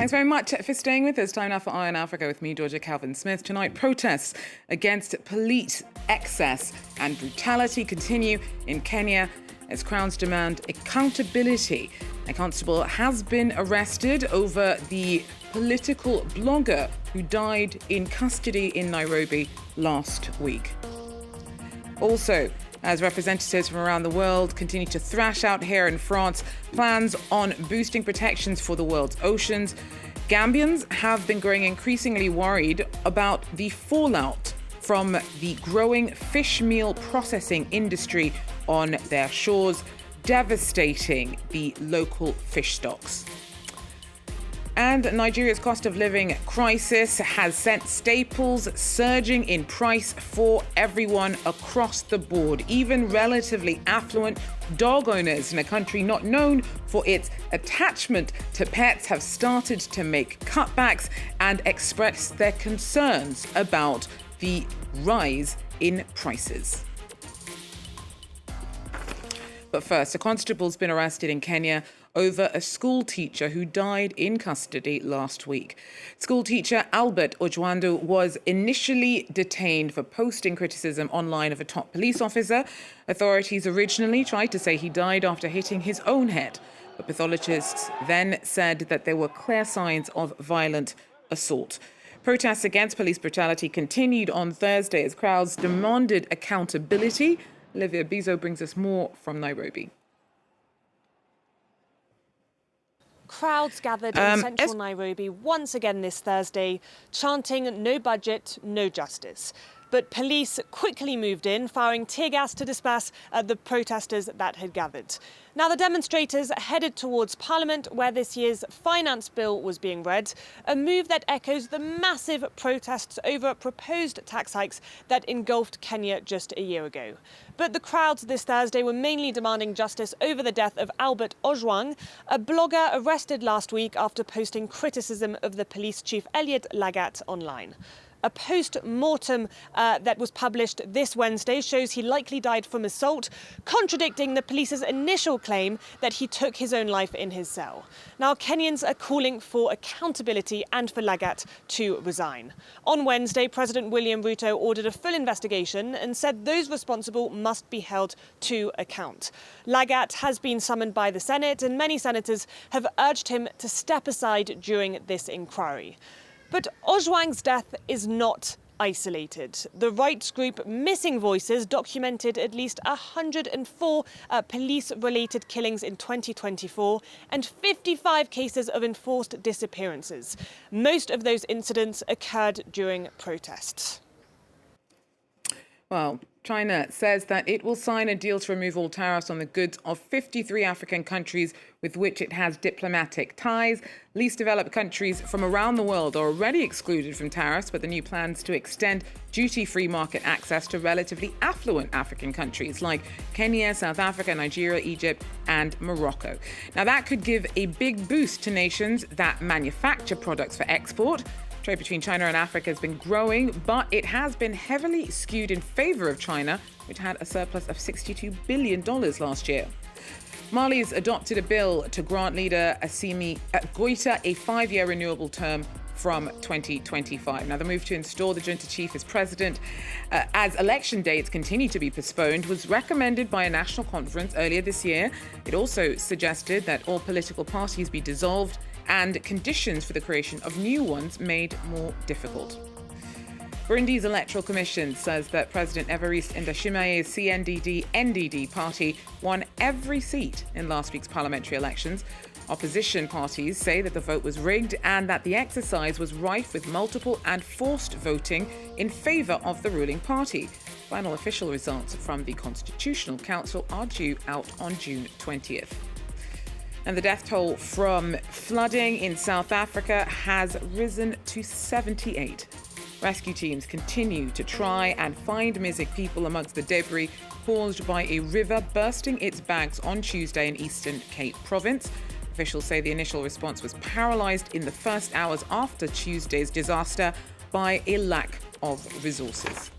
Thanks very much for staying with us. Time now for Eye on Africa with me, Georgia Calvin-Smith. Tonight, protests against police excess and brutality continue in Kenya as crowds demand accountability. A constable has been arrested over the political blogger who died in custody in Nairobi last week. Also, as representatives from around the world continue to thrash out here in France plans on boosting protections for the world's oceans, Gambians have been growing increasingly worried about the fallout from the growing fishmeal processing industry on their shores, devastating the local fish stocks. And Nigeria's cost of living crisis has sent staples surging in price for everyone across the board. Even relatively affluent dog owners in a country not known for its attachment to pets have started to make cutbacks and express their concerns about the rise in prices. But first, a constable's been arrested in Kenya over a school teacher who died in custody last week. School teacher Albert Ojwandu was initially detained for posting criticism online of a top police officer. Authorities originally tried to say he died after hitting his own head, but pathologists then said that there were clear signs of violent assault. Protests against police brutality continued on Thursday as crowds demanded accountability. Olivia Bizo brings us more from Nairobi. Crowds gathered in central Nairobi once again this Thursday, chanting "No budget, no justice." But police quickly moved in, firing tear gas to disperse the protesters that had gathered. Now, the demonstrators headed towards Parliament, where this year's finance bill was being read, a move that echoes the massive protests over proposed tax hikes that engulfed Kenya just a year ago. But the crowds this Thursday were mainly demanding justice over the death of Albert Ojwang, a blogger arrested last week after posting criticism of the police chief Elliot Lagat online. A post-mortem that was published this Wednesday shows he likely died from assault, contradicting the police's initial claim that he took his own life in his cell. Now, Kenyans are calling for accountability and for Lagat to resign. On Wednesday, President William Ruto ordered a full investigation and said those responsible must be held to account. Lagat has been summoned by the Senate, and many senators have urged him to step aside during this inquiry. But Ojwang's death is not isolated. The rights group Missing Voices documented at least 104 police-related killings in 2024 and 55 cases of enforced disappearances. Most of those incidents occurred during protests. Well, China says that it will sign a deal to remove all tariffs on the goods of 53 African countries with which it has diplomatic ties. Least developed countries from around the world are already excluded from tariffs, but the new plans to extend duty-free market access to relatively affluent African countries like Kenya, South Africa, Nigeria, Egypt, and Morocco. Now, that could give a big boost to nations that manufacture products for export. Trade between China and Africa has been growing, but it has been heavily skewed in favor of China, which had a surplus of $62 billion last year. Mali's adopted a bill to grant leader Assimi Goïta a 5-year renewable term from 2025. Now, the move to install the junta chief as president, as election dates continue to be postponed, was recommended by a national conference earlier this year. It also suggested that all political parties be dissolved and conditions for the creation of new ones made more difficult. Burundi's Electoral Commission says that President Evariste Ndayishimiye's CNDD-NDD party won every seat in last week's parliamentary elections. Opposition parties say that the vote was rigged and that the exercise was rife with multiple and forced voting in favour of the ruling party. Final official results from the Constitutional Council are due out on June 20th. And the death toll from flooding in South Africa has risen to 78. Rescue teams continue to try and find missing people amongst the debris caused by a river bursting its banks on Tuesday in Eastern Cape Province. Officials say the initial response was paralysed in the first hours after Tuesday's disaster by a lack of resources.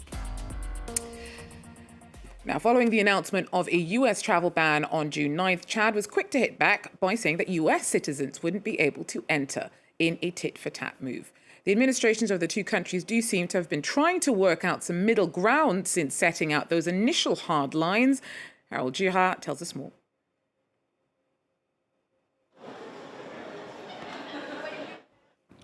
Now, following the announcement of a US travel ban on June 9th, Chad was quick to hit back by saying that US citizens wouldn't be able to enter in a tit-for-tat move. The administrations of the two countries do seem to have been trying to work out some middle ground since setting out those initial hard lines. Harold Girard tells us more.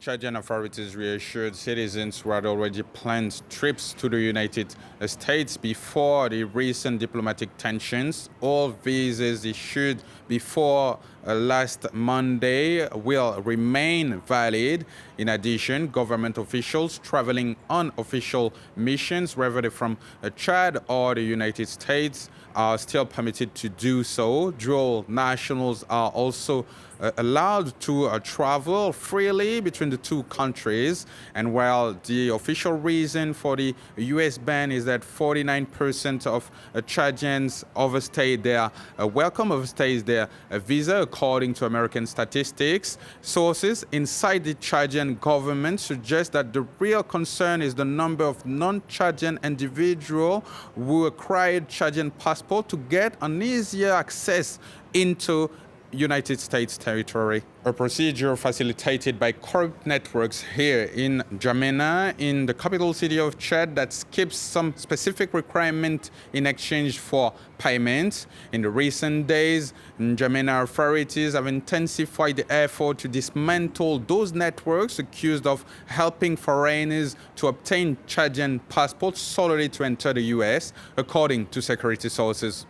Chadian authorities reassured citizens who had already planned trips to the United States before the recent diplomatic tensions. All visas issued before last Monday will remain valid. In addition, government officials traveling on official missions, whether they're from Chad or the United States, are still permitted to do so. Dual nationals are also allowed to travel freely between the two countries. And while the official reason for the U.S. ban is that 49% of Chadians overstayed their visa, according to American statistics, sources inside the Chadian government suggest that the real concern is the number of non-Chadian individuals who acquired Chadian passport to get an easier access into United States territory. A procedure facilitated by corrupt networks here in N'Djamena, in the capital city of Chad, that skips some specific requirement in exchange for payments. In the recent days, N'Djamena authorities have intensified the effort to dismantle those networks accused of helping foreigners to obtain Chadian passports solely to enter the U.S., according to security sources.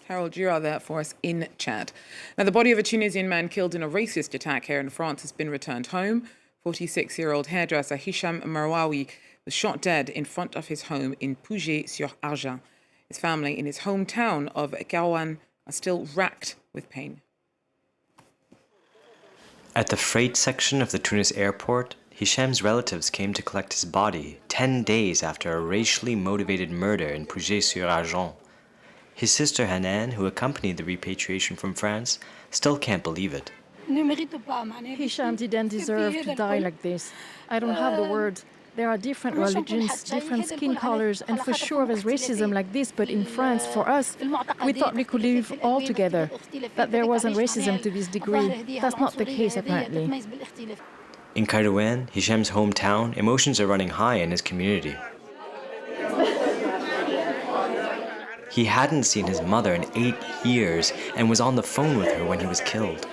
Harold Girard there for us in Chad. Now, the body of a Tunisian man killed in a racist attack here in France has been returned home. 46-year-old hairdresser Hicham Marwawi was shot dead in front of his home in Puget-sur-Argens. His family in his hometown of Garouane are still racked with pain. At the freight section of the Tunis airport, Hicham's relatives came to collect his body 10 days after a racially motivated murder in Puget-sur-Argens. His sister Hanan, who accompanied the repatriation from France, still can't believe it. Hicham didn't deserve to die like this. I don't have the words. There are different religions, different skin colors, and for sure there's racism like this, but in France, for us, we thought we could live all together, that there wasn't racism to this degree. That's not the case, apparently. In Kairouan, Hicham's hometown, emotions are running high in his community. He hadn't seen his mother in 8 years and was on the phone with her when he was killed.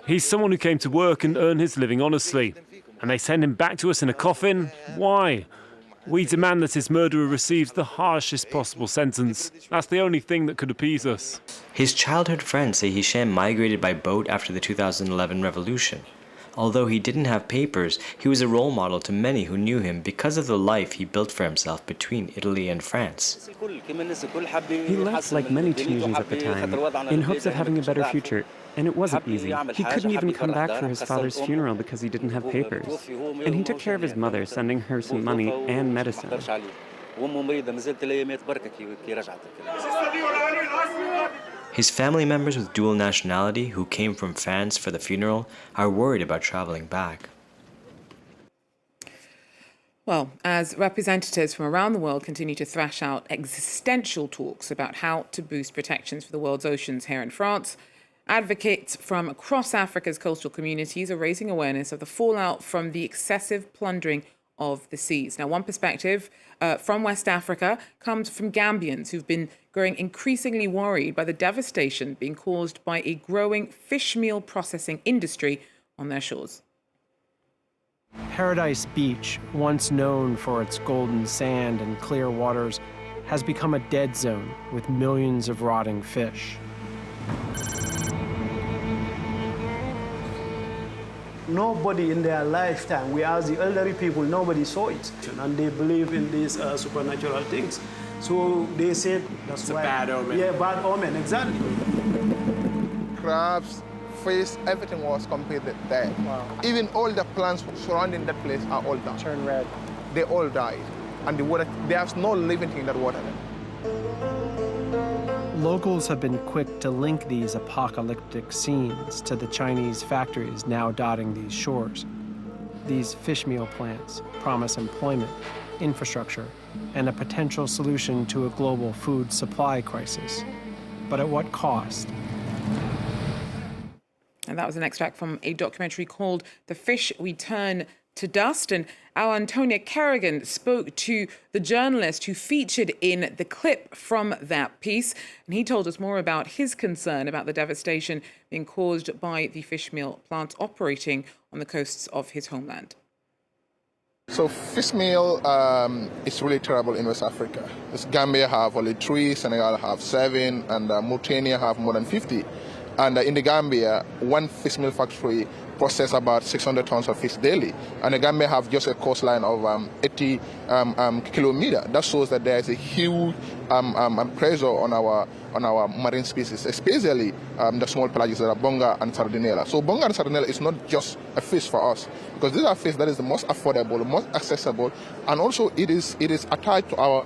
He's someone who came to work and earn his living honestly. And they send him back to us in a coffin? Why? We demand that his murderer receives the harshest possible sentence. That's the only thing that could appease us. His childhood friends say Hicham migrated by boat after the 2011 revolution. Although he didn't have papers, he was a role model to many who knew him because of the life he built for himself between Italy and France. He left like many Tunisians at the time, in hopes of having a better future, and it wasn't easy. He couldn't even come back for his father's funeral because he didn't have papers. And he took care of his mother, sending her some money and medicine. His family members with dual nationality who came from France for the funeral are worried about traveling back. Well, as representatives from around the world continue to thrash out existential talks about how to boost protections for the world's oceans here in France, advocates from across Africa's coastal communities are raising awareness of the fallout from the excessive plundering of the seas. Now, one perspective from West Africa comes from Gambians who've been growing increasingly worried by the devastation being caused by a growing fishmeal processing industry on their shores. Paradise Beach, once known for its golden sand and clear waters, has become a dead zone with millions of rotting fish. Nobody in their lifetime, we ask the elderly people, nobody saw it. And they believe in these supernatural things. So they said that's it's why. A bad omen. Yeah, bad omen, exactly. Crabs, fish, everything was completely dead. Wow. Even all the plants surrounding that place are all died. Turn red. They all died. And the water, there's no living thing in that water. Locals have been quick to link these apocalyptic scenes to the Chinese factories now dotting these shores. These fishmeal plants promise employment, infrastructure, and a potential solution to a global food supply crisis. But at what cost? And that was an extract from a documentary called The Fish We Turn to Dust. And our Antonia Kerrigan spoke to the journalist who featured in the clip from that piece. And he told us more about his concern about the devastation being caused by the fishmeal plants operating on the coasts of his homeland. So fishmeal is really terrible in West Africa. Gambia have only 3, Senegal have 7, and Mauritania have more than 50. And in the Gambia, one fishmeal factory process about 600 tons of fish daily. And the Gambia have just a coastline of 80 kilometers. That shows that there is a huge pressure on our marine species, especially the small pelagic that are bonga and sardinella. So bonga and sardinella is not just a fish for us, because these are fish that is the most affordable, most accessible, and also it is attached to our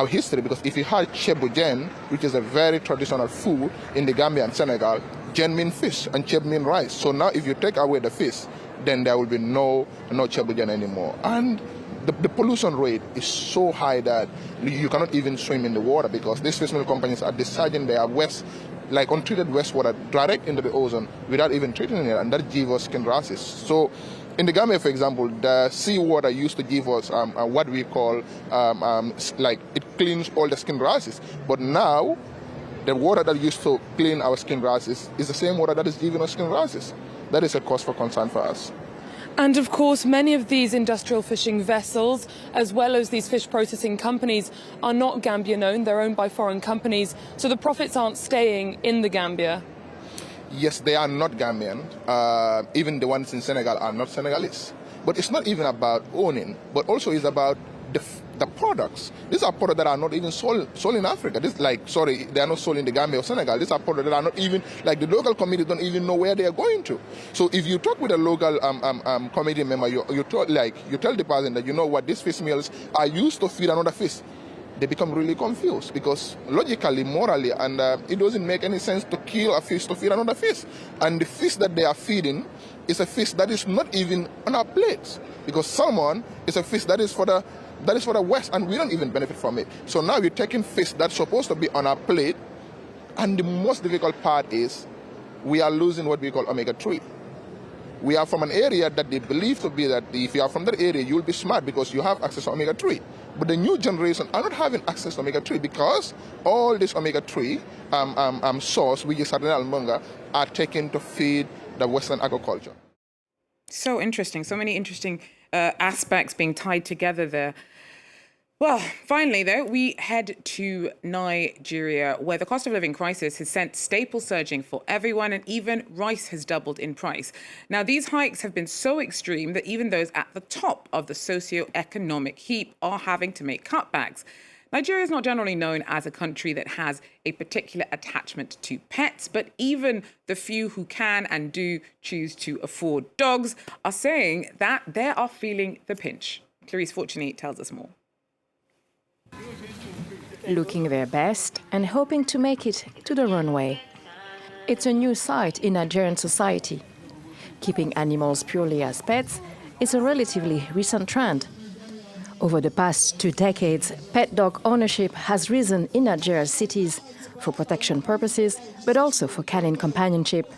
history, because if you had chebu jen, which is a very traditional food in the Gambia and Senegal, jen means fish and cheb means rice. So now if you take away the fish, then there will be no chebu jen anymore. And the pollution rate is so high that you cannot even swim in the water, because these fishmeal companies are discharging their waste, like untreated wastewater, direct into the ocean without even treating it, and that gives us skin rashes. So in the Gambia, for example, the seawater used to give us what we call, like it cleans all the skin rashes. But now, the water that used to clean our skin rashes is the same water that is giving us skin rashes. That is a cause for concern for us. And of course, many of these industrial fishing vessels, as well as these fish processing companies, are not Gambian owned. They're owned by foreign companies. So the profits aren't staying in the Gambia. Yes, they are not Gambian. Even the ones in Senegal are not Senegalese. But it's not even about owning, but also it's about the products. These are products that are not even sold in Africa. They are not sold in the Gambia or Senegal. These are products that are not even, like the local community don't even know where they are going to. So if you talk with a local community member, you tell the person that, you know what, these fish meals are used to feed another fish. They become really confused, because logically, morally, and it doesn't make any sense to kill a fish to feed another fish. And the fish that they are feeding is a fish that is not even on our plates, because salmon is a fish that is for the West, and we don't even benefit from it. So now we're taking fish that's supposed to be on our plate, and the most difficult part is we are losing what we call omega-3. We are from an area that they believe to be that if you are from that area, you'll be smart because you have access to omega-3. But the new generation are not having access to omega-3, because all this omega-3 source, which is sardinella and bonga, are taken to feed the Western agriculture. So interesting. So many interesting aspects being tied together there. Well, finally, though, we head to Nigeria, where the cost of living crisis has sent staples surging for everyone, and even rice has doubled in price. Now, these hikes have been so extreme that even those at the top of the socio-economic heap are having to make cutbacks. Nigeria is not generally known as a country that has a particular attachment to pets, but even the few who can and do choose to afford dogs are saying that they are feeling the pinch. Clarice Fortuny tells us more. Looking their best and hoping to make it to the runway. It's a new sight in Nigerian society. Keeping animals purely as pets is a relatively recent trend. Over the past 2 decades, pet dog ownership has risen in Nigeria's cities for protection purposes, but also for canine companionship.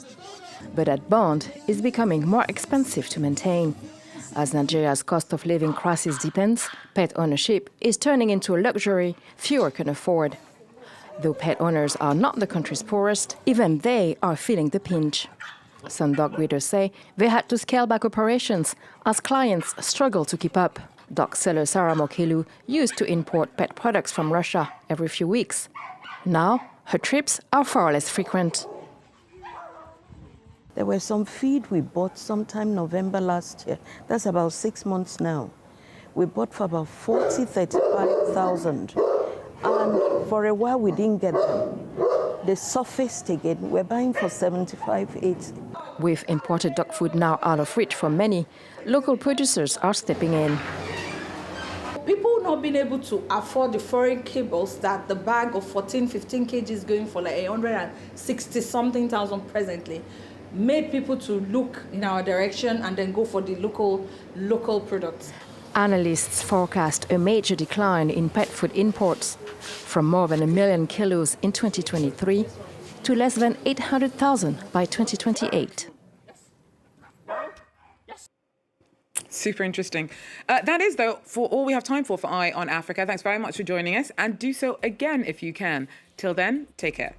But that bond is becoming more expensive to maintain. As Nigeria's cost of living crisis deepens, pet ownership is turning into a luxury fewer can afford. Though pet owners are not the country's poorest, even they are feeling the pinch. Some dog breeders say they had to scale back operations as clients struggle to keep up. Dog seller Sarah Mokelu used to import pet products from Russia every few weeks. Now, her trips are far less frequent. There were some feed we bought sometime November last year. That's about 6 months now. We bought for about 35,000. And for a while we didn't get them. They surfaced again. We're buying for 75, 80. With imported dog food now out of reach for many, local producers are stepping in. People not being able to afford the foreign cables that the bag of 14, 15 kg is going for like 160-something thousand presently, made people to look in our direction and then go for the local products. Analysts forecast a major decline in pet food imports from more than 1 million kilos in 2023 to less than 800,000 by 2028. Super interesting. That is, though, for all we have time for Eye on Africa. Thanks very much for joining us, and do so again if you can. Till then, take care.